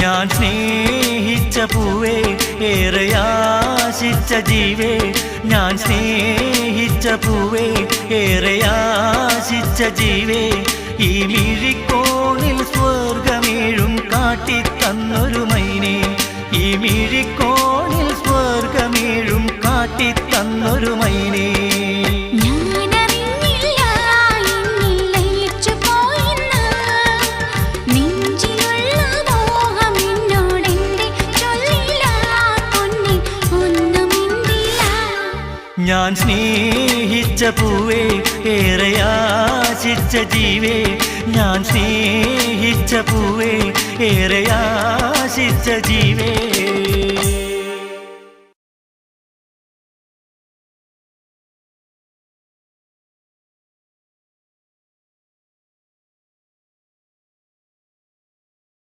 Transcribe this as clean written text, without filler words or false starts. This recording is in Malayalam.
ഞാൻ സ്നേഹിച്ച പൂവേ ഏറെ ആശിച്ച ജീവേ ഞാൻ സ്നേഹിച്ച പൂവേ ഏറെ ആശിച്ച ജീവേ ഈ മിഴിക്കോണിൽ സ്വർഗമേഴും കാട്ടിത്തന്നൊരു മൈനേ ഈ മിഴിക്കോണിൽ സ്വർഗമേഴും കാട്ടിത്തന്നൊരു മൈനേ ഞാൻ സ്നേഹിച്ച പൂവേ ഏറെ ആശിച്ച ജീവേ ഞാൻ സ്നേഹിച്ച പൂവേ ഏറെ ആശിച്ച ജീവേ